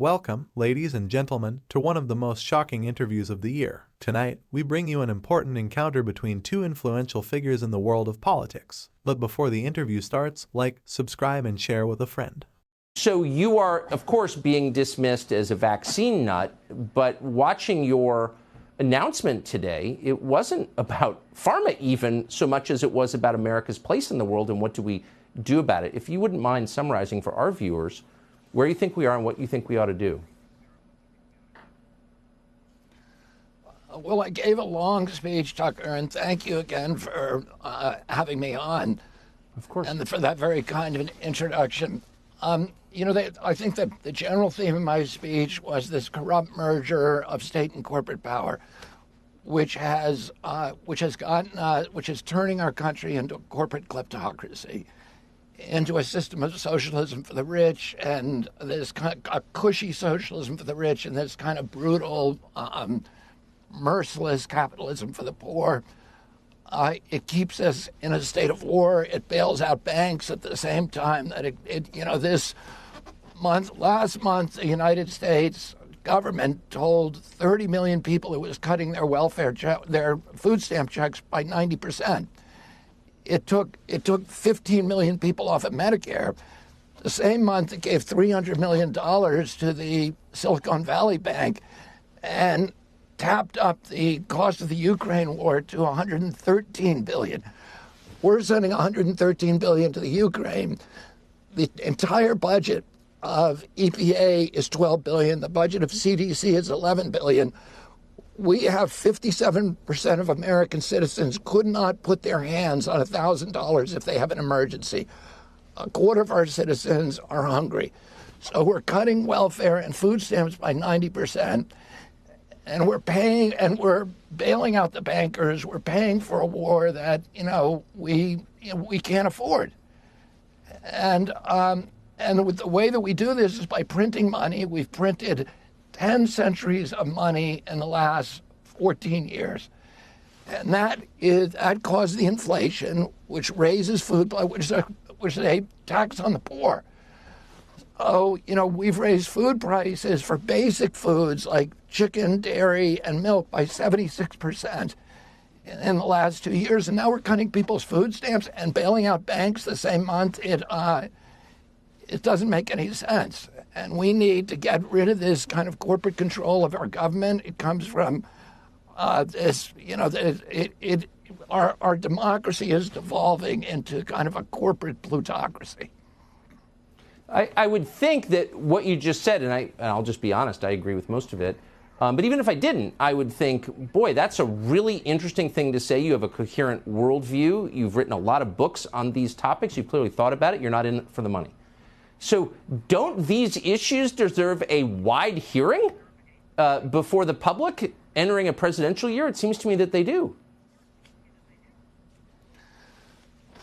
Welcome, ladies and gentlemen, to one of the most shocking interviews of the year. Tonight, we bring you an important encounter between two influential figures in the world of politics. But before the interview starts, like, subscribe, and share with a friend. So you are, of course, being dismissed as a vaccine nut, but watching your announcement today, it wasn't about pharma even so much as it was about America's place in the world and what do we do about it. If you wouldn't mind summarizing for our viewers where you think we are and what you think we ought to do. Well, I gave a long speech, Tucker, and thank you again for having me on. Of course. And for that very kind of an introduction. I think that the general theme of my speech was this corrupt merger of state and corporate power, which is turning our country into a corporate kleptocracy, into a system of socialism for the rich, and this kind of a cushy socialism for the rich, and this kind of brutal, merciless capitalism for the poor. It keeps us in a state of war. It bails out banks at the same time that last month, the United States government told 30 million people it was cutting their their food stamp checks by 90%. It took 15 million people off of Medicare. The same month, it gave $300 million to the Silicon Valley Bank and tapped up the cost of the Ukraine war to $113 billion. We're sending $113 billion to the Ukraine. The entire budget of EPA is $12 billion. The budget of CDC is $11 billion. We have 57% of American citizens could not put their hands on $1,000 if they have an emergency. A quarter of our citizens are hungry. So we're cutting welfare and food stamps by 90%. And we're bailing out the bankers. We're paying for a war that, we can't afford. And with the way that we do this is by printing money. We've printed 10 centuries of money in the last 14 years. And that caused the inflation, which raises food, which is a tax on the poor. Oh, we've raised food prices for basic foods like chicken, dairy, and milk by 76% in the last 2 years. And now we're cutting people's food stamps and bailing out banks the same month. It doesn't make any sense. And we need to get rid of this kind of corporate control of our government. It comes from our democracy is devolving into kind of a corporate plutocracy. I would think that what you just said, and I'll just be honest, I agree with most of it. But even if I didn't, I would think, boy, that's a really interesting thing to say. You have a coherent worldview. You've written a lot of books on these topics. You've clearly thought about it. You're not in it for the money. So don't these issues deserve a wide hearing before the public entering a presidential year? It seems to me that they do.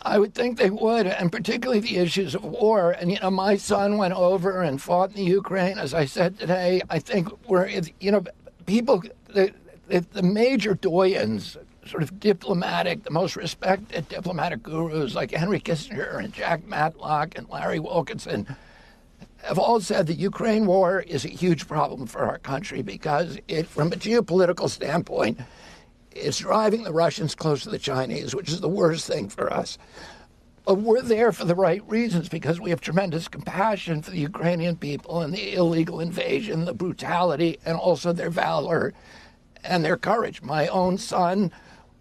I would think they would, and particularly the issues of war. And, my son went over and fought in the Ukraine. As I said today, I think people, the major doyens, sort of diplomatic, the most respected diplomatic gurus like Henry Kissinger and Jack Matlock and Larry Wilkinson have all said the Ukraine war is a huge problem for our country because from a geopolitical standpoint, it's driving the Russians close to the Chinese, which is the worst thing for us. But we're there for the right reasons because we have tremendous compassion for the Ukrainian people and the illegal invasion, the brutality, and also their valor and their courage. My own son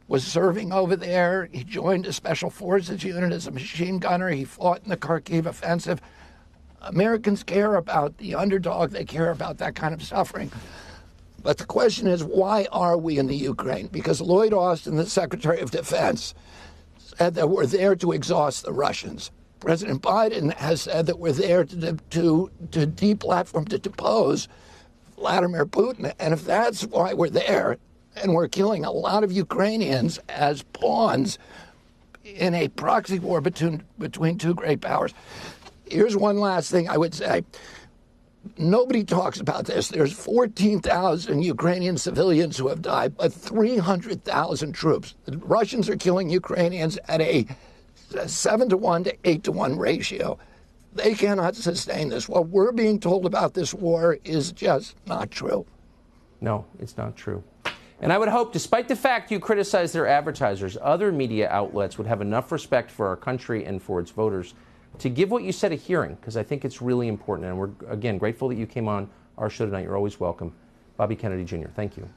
was serving over there. He joined a special forces unit as a machine gunner. He fought in the Kharkiv offensive. Americans care about the underdog. They care about that kind of suffering. But the question is, why are we in the Ukraine? Because Lloyd Austin, the Secretary of Defense, said that we're there to exhaust the Russians. President Biden has said that we're there to deplatform, to depose Vladimir Putin. And if that's why we're there, and we're killing a lot of Ukrainians as pawns in a proxy war between two great powers. Here's one last thing I would say. Nobody talks about this. There's 14,000 Ukrainian civilians who have died, but 300,000 troops. The Russians are killing Ukrainians at a 7-to-1 to 8-to-1 ratio. They cannot sustain this. What we're being told about this war is just not true. No, it's not true. And I would hope, despite the fact you criticize their advertisers, other media outlets would have enough respect for our country and for its voters to give what you said a hearing, because I think it's really important. And we're, again, grateful that you came on our show tonight. You're always welcome. Bobby Kennedy Jr., thank you.